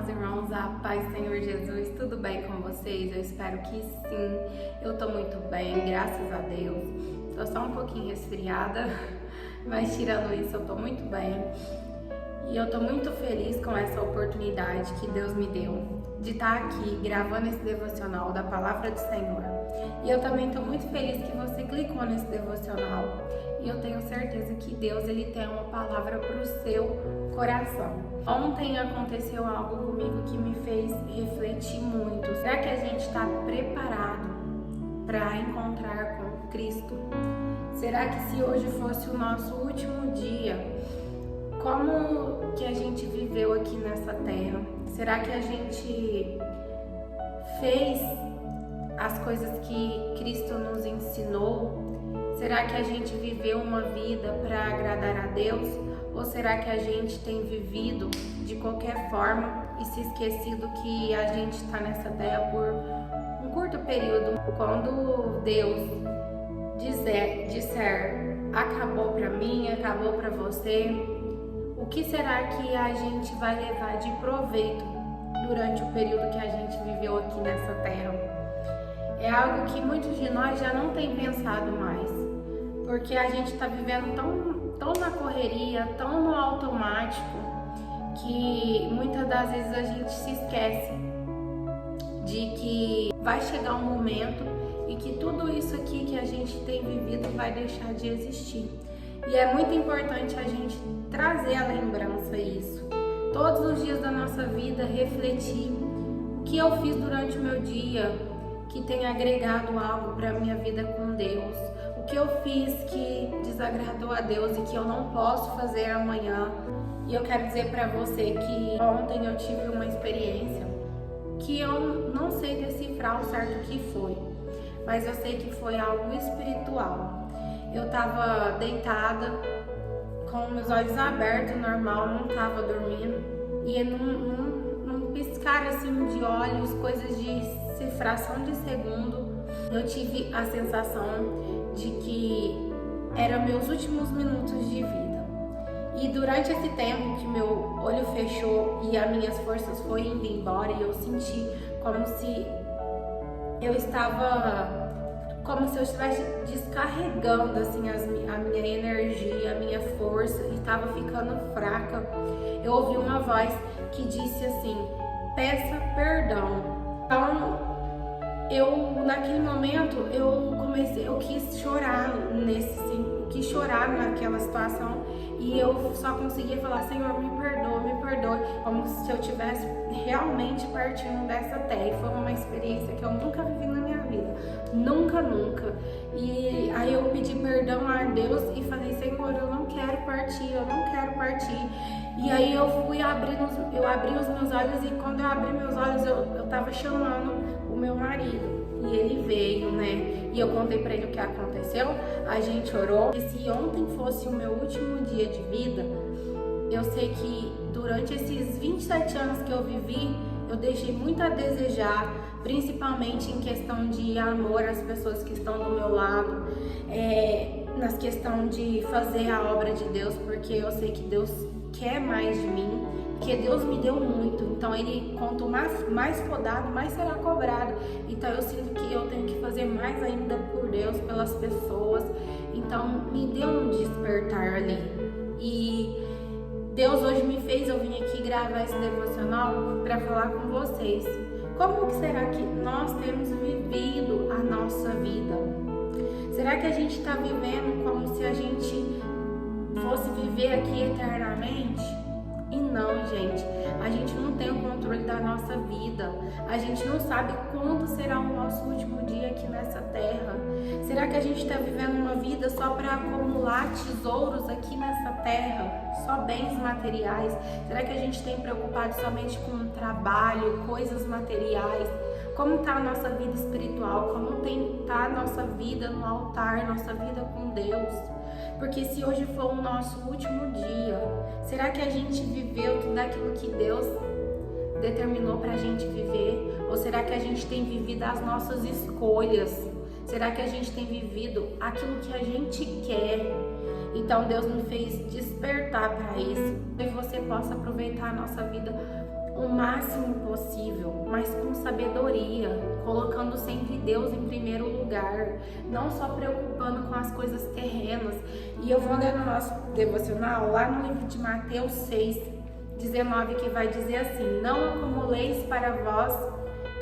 irmãos, a paz do Senhor Jesus, tudo bem com vocês? Eu espero que sim, eu tô muito bem, graças a Deus. Tô só um pouquinho resfriada, mas tirando isso eu tô muito bem. E eu tô muito feliz com essa oportunidade que Deus me deu de estar aqui gravando esse devocional da Palavra do Senhor. E eu também tô muito feliz que você clicou nesse devocional. E eu tenho certeza que Deus ele tem uma palavra para o seu coração. Ontem aconteceu algo comigo que me fez refletir muito. Será que a gente está preparado para encontrar com Cristo? Será que se hoje fosse o nosso último dia, como que a gente viveu aqui nessa terra? Será que a gente fez as coisas que Cristo nos ensinou? Será que a gente viveu uma vida para agradar a Deus? Ou será que a gente tem vivido de qualquer forma e se esquecido que a gente está nessa terra por um curto período? Quando Deus disser acabou para mim, acabou para você, o que será que a gente vai levar de proveito durante o período que a gente viveu aqui nessa terra? É algo que muitos de nós já não têm pensado mais, porque a gente está vivendo tão na correria, tão no automático, que muitas das vezes a gente se esquece de que vai chegar um momento e que tudo isso aqui que a gente tem vivido vai deixar de existir. E é muito importante a gente trazer à lembrança isso. Todos os dias da nossa vida, refletir o que eu fiz durante o meu dia que tem agregado algo para a minha vida com Deus. O que eu fiz que desagradou a Deus e que eu não posso fazer amanhã. E eu quero dizer para você que ontem eu tive uma experiência que eu não sei decifrar o certo que foi, mas eu sei que foi algo espiritual. Eu estava deitada com meus olhos abertos, normal, não estava dormindo, e num piscar assim de olhos, coisas de fração de segundo, eu tive a sensação de que eram meus últimos minutos de vida. E durante esse tempo que meu olho fechou e as minhas forças foram indo embora, e eu senti como se eu estivesse descarregando assim a minha energia, a minha força, e estava ficando fraca. Eu ouvi uma voz que disse assim: peça perdão. Então, naquele momento, eu quis chorar naquela situação, e eu só conseguia falar: Senhor, me perdoe, como se eu estivesse realmente partindo dessa terra. E foi uma experiência que eu nunca vivi na minha vida, nunca. E aí eu pedi perdão a Deus e falei: Senhor, eu não quero partir. E aí eu abri os meus olhos, e quando eu abri meus olhos, eu tava chamando o meu marido. E ele veio, né? E eu contei pra ele o que aconteceu, a gente orou. E se ontem fosse o meu último dia de vida, eu sei que durante esses 27 anos que eu vivi, eu deixei muito a desejar, principalmente em questão de amor às pessoas que estão do meu lado, nas questão de fazer a obra de Deus, porque eu sei que Deus quer mais de mim, porque Deus me deu muito. Então ele, quanto mais for dado, mais será cobrado. Então eu sinto que eu tenho que fazer mais ainda por Deus, pelas pessoas. Então me deu um despertar ali. E Deus hoje me fez eu vir aqui gravar esse devocional para falar com vocês. Como que será que nós temos vivido a nossa vida? Será que a gente está vivendo como se a gente fosse viver aqui eternamente? E não, gente, a gente não tem o controle da nossa vida. A gente não sabe quando será o nosso último dia aqui nessa terra. Será que a gente está vivendo uma vida só para acumular tesouros aqui nessa terra? Só bens materiais? Será que a gente tem preocupado somente com o trabalho, coisas materiais? Como está a nossa vida espiritual? Como está a nossa vida no altar, nossa vida com Deus? Porque se hoje for o nosso último dia, será que a gente viveu tudo aquilo que Deus determinou para a gente viver? Ou será que a gente tem vivido as nossas escolhas? Será que a gente tem vivido aquilo que a gente quer? Então Deus me fez despertar para isso, que você possa aproveitar a nossa vida o máximo possível, mas com sabedoria, colocando sempre Deus em primeiro lugar, não só preocupando com as coisas terrenas. E eu vou ler no nosso devocional, lá no livro de Mateus 6:19, que vai dizer assim: não acumuleis para vós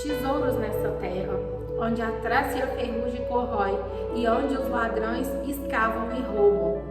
tesouros nessa terra, onde a traça e a ferrugem corrói, e onde os ladrões escavam e roubam.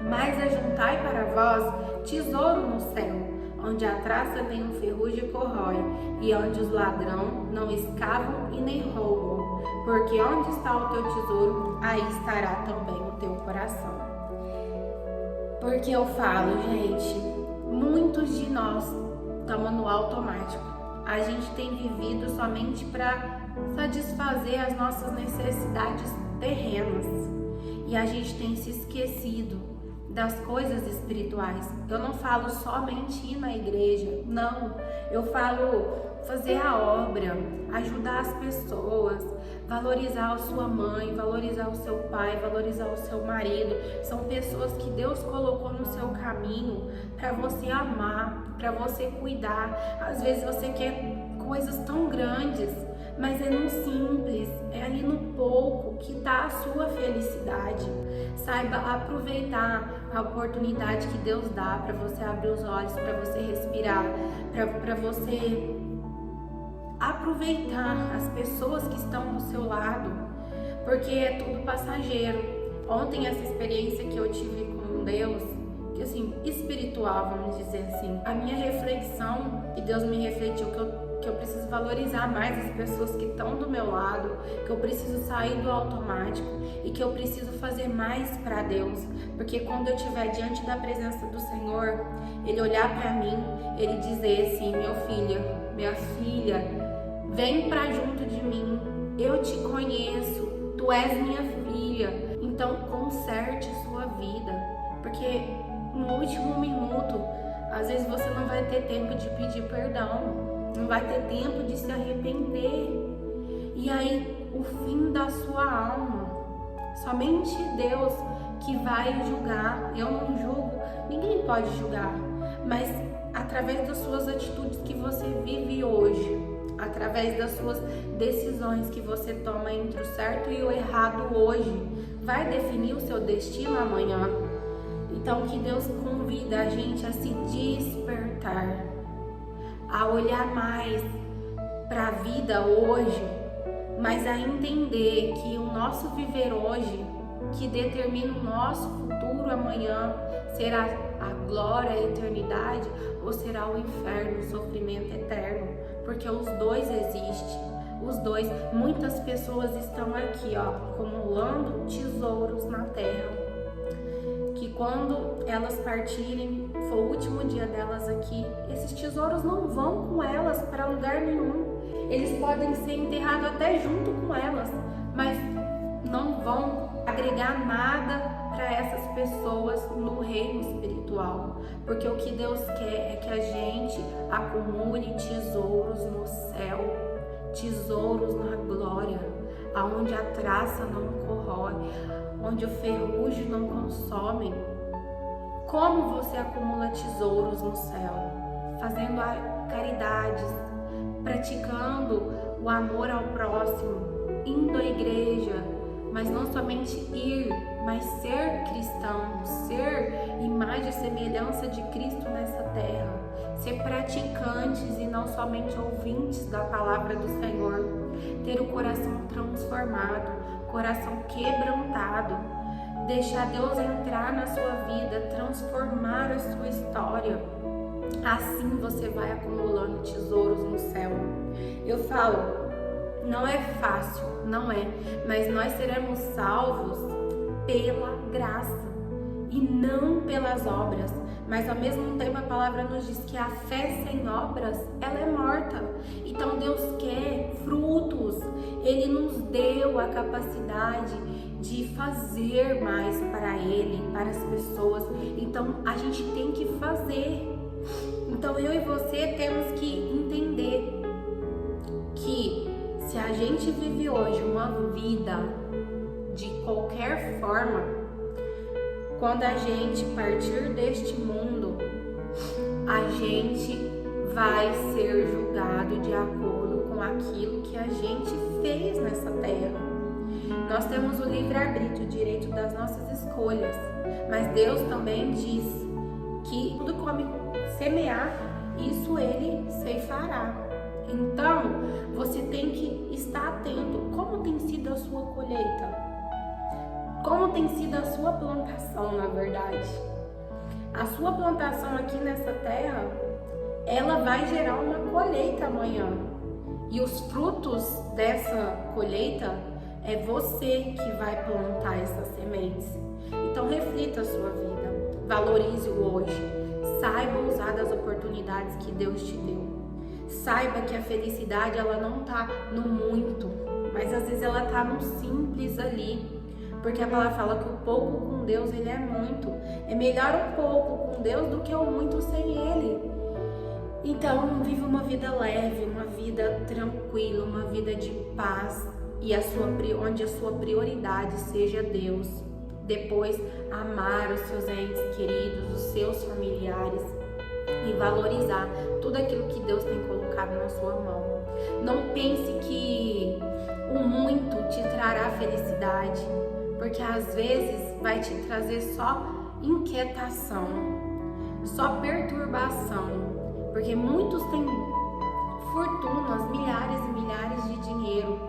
Mas ajuntai para vós tesouro no céu, onde a traça nem o ferrugem corrói, e onde os ladrões não escavam e nem roubam. Porque onde está o teu tesouro, aí estará também o teu coração. Porque eu falo, gente, muitos de nós estamos no automático. A gente tem vivido somente para satisfazer as nossas necessidades terrenas. E a gente tem se esquecido das coisas espirituais. Eu não falo somente ir na igreja, não. Eu falo fazer a obra, ajudar as pessoas, valorizar a sua mãe, valorizar o seu pai, valorizar o seu marido. São pessoas que Deus colocou no seu caminho para você amar, para você cuidar. Às vezes você quer coisas tão grandes, mas é no simples, é ali no pouco que está a sua felicidade. Saiba aproveitar a oportunidade que Deus dá para você abrir os olhos, para você respirar, para você aproveitar as pessoas que estão do seu lado, porque é tudo passageiro. Ontem essa experiência que eu tive com Deus, que assim, espiritual, vamos dizer assim, a minha reflexão, que Deus me refletiu que eu preciso valorizar mais as pessoas que estão do meu lado, que eu preciso sair do automático e que eu preciso fazer mais para Deus, porque quando eu estiver diante da presença do Senhor, Ele olhar para mim, Ele dizer assim: meu filho, minha filha, vem para junto de mim, eu te conheço, tu és minha filha, então conserte sua vida, porque no último minuto, às vezes você não vai ter tempo de pedir perdão, não vai ter tempo de se arrepender. E aí, o fim da sua alma, somente Deus que vai julgar. Eu não julgo, ninguém pode julgar, mas através das suas atitudes que você vive hoje, através das suas decisões que você toma entre o certo e o errado hoje, vai definir o seu destino amanhã. Então, que Deus convida a gente a se despertar, a olhar mais para a vida hoje, mas a entender que o nosso viver hoje, que determina o nosso futuro amanhã, será a glória, a eternidade, ou será o inferno, o sofrimento eterno, porque os dois existem, os dois. Muitas pessoas estão aqui, acumulando tesouros na terra, que quando elas partirem, for o último dia delas aqui, esses tesouros não vão com elas para lugar nenhum. Eles podem ser enterrados até junto com elas, mas não vão agregar nada para essas pessoas no reino espiritual. Porque o que Deus quer é que a gente acumule tesouros no céu, tesouros na glória, aonde a traça não corrói, onde o ferrugem não consome. Como você acumula tesouros no céu? Fazendo caridades, praticando o amor ao próximo, indo à igreja, mas não somente ir, mas ser cristão, ser imagem e semelhança de Cristo nessa terra, ser praticantes e não somente ouvintes da palavra do Senhor, ter o coração transformado, coração quebrantado, deixar Deus entrar na sua vida, transformar a sua história. Assim você vai acumulando tesouros no céu. Eu falo, não é fácil, não é, mas nós seremos salvos pela graça e não pelas obras. Mas ao mesmo tempo a palavra nos diz que a fé sem obras, ela é morta. Então Deus quer frutos. Ele nos deu a capacidade de fazer mais para Ele, para as pessoas. Então a gente tem que fazer. Então eu e você temos que entender que se a gente vive hoje uma vida de qualquer forma, quando a gente partir deste mundo, a gente vai ser julgado de acordo com aquilo que a gente fez nessa terra. Nós temos o livre-arbítrio, o direito das nossas escolhas, mas Deus também diz que tudo como semear, isso Ele ceifará. Então, você tem que estar atento. Como tem sido a sua colheita? Como tem sido a sua plantação, na verdade? A sua plantação aqui nessa terra, ela vai gerar uma colheita amanhã. E os frutos dessa colheita é você que vai plantar essas sementes. Então reflita a sua vida, valorize o hoje, saiba usar das oportunidades que Deus te deu. Saiba que a felicidade ela não tá no muito, mas às vezes ela tá no simples ali. Porque a palavra fala que o pouco com Deus ele é muito. É melhor um pouco com Deus do que o muito sem Ele. Então viva uma vida leve, uma vida tranquila, uma vida de paz e onde a sua prioridade seja Deus. Depois amar os seus entes queridos, os seus familiares e valorizar tudo aquilo que Deus tem colocado na sua mão. Não pense que o muito te trará felicidade, porque às vezes vai te trazer só inquietação, só perturbação, porque muitos têm fortunas, milhares e milhares de dinheiro,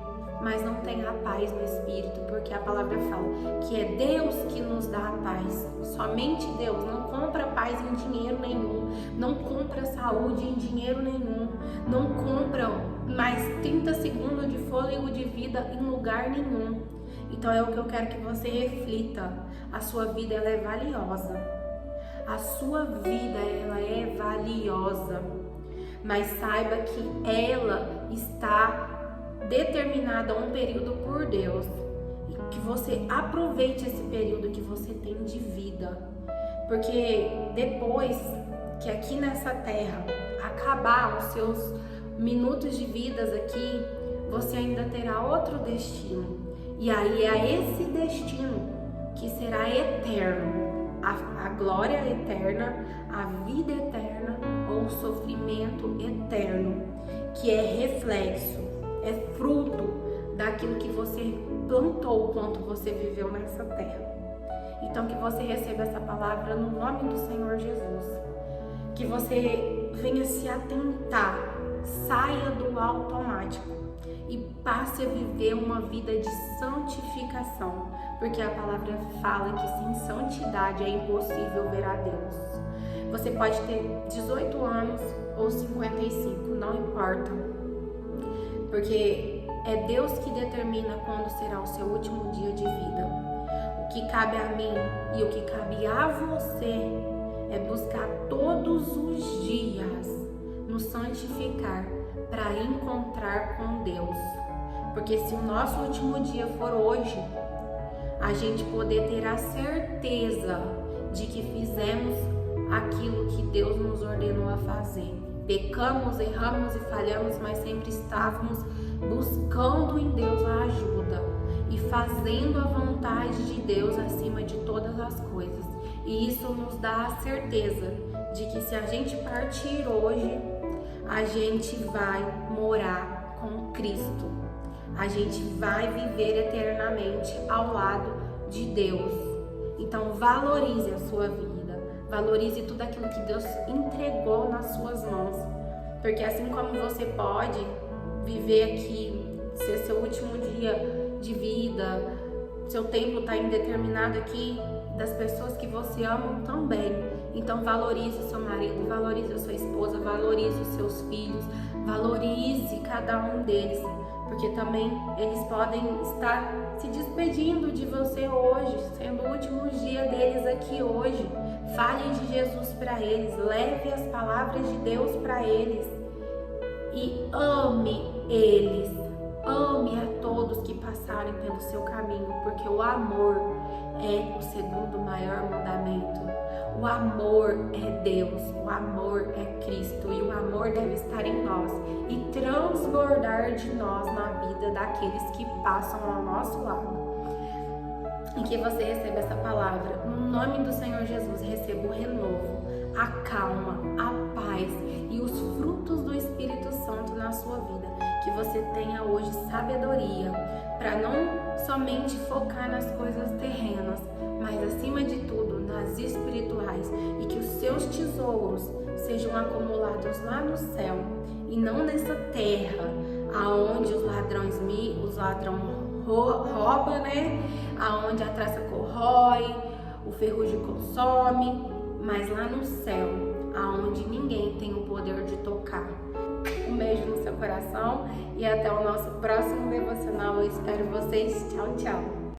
mas não tem a paz no espírito, porque a palavra fala que é Deus que nos dá a paz, somente Deus. Não compra paz em dinheiro nenhum, não compra saúde em dinheiro nenhum, não compra mais 30 segundos de fôlego de vida em lugar nenhum. Então é o que eu quero que você reflita. A sua vida ela é valiosa, a sua vida ela é valiosa, mas saiba que ela está determinada a um período por Deus, e que você aproveite esse período que você tem de vida, porque depois que aqui nessa terra acabar os seus minutos de vidas aqui, você ainda terá outro destino, e aí é esse destino que será eterno, a glória eterna, a vida eterna ou o sofrimento eterno, que é reflexo, é fruto daquilo que você plantou quando você viveu nessa terra. Então que você receba essa palavra no nome do Senhor Jesus. Que você venha se atentar, saia do automático e passe a viver uma vida de santificação. Porque a palavra fala que sem santidade é impossível ver a Deus. Você pode ter 18 anos ou 55, não importa. Porque é Deus que determina quando será o seu último dia de vida. O que cabe a mim e o que cabe a você é buscar todos os dias nos santificar para encontrar com Deus. Porque se o nosso último dia for hoje, a gente poder ter a certeza de que fizemos aquilo que Deus nos ordenou a fazer. Pecamos, erramos e falhamos, mas sempre estávamos buscando em Deus a ajuda e fazendo a vontade de Deus acima de todas as coisas. E isso nos dá a certeza de que se a gente partir hoje, a gente vai morar com Cristo. A gente vai viver eternamente ao lado de Deus. Então valorize a sua vida. Valorize tudo aquilo que Deus entregou nas suas mãos. Porque assim como você pode viver aqui, ser seu último dia de vida, seu tempo está indeterminado aqui, das pessoas que você ama também. Então valorize o seu marido, valorize a sua esposa, valorize os seus filhos, valorize cada um deles. Porque também eles podem estar se despedindo de você hoje, sendo o último dia deles aqui hoje. Fale de Jesus para eles, leve as palavras de Deus para eles e ame eles. Ame a todos que passarem pelo seu caminho, porque o amor é o segundo maior mandamento. O amor é Deus, o amor é Cristo e o amor deve estar em nós e transbordar de nós na vida daqueles que passam ao nosso lado. E que você receba essa palavra. No nome do Senhor Jesus, receba o renovo, a calma, a paz e os frutos do Espírito Santo na sua vida. Que você tenha hoje sabedoria para não somente focar nas coisas terrenas, mas acima de tudo nas espirituais, e que os seus tesouros sejam acumulados lá no céu e não nessa terra, aonde os ladrões roubam, né? Aonde a traça corrói, o ferrugem consome, mas lá no céu, aonde ninguém tem o poder de tocar. Um beijo no seu coração e até o nosso próximo devocional. Eu espero vocês. Tchau, tchau.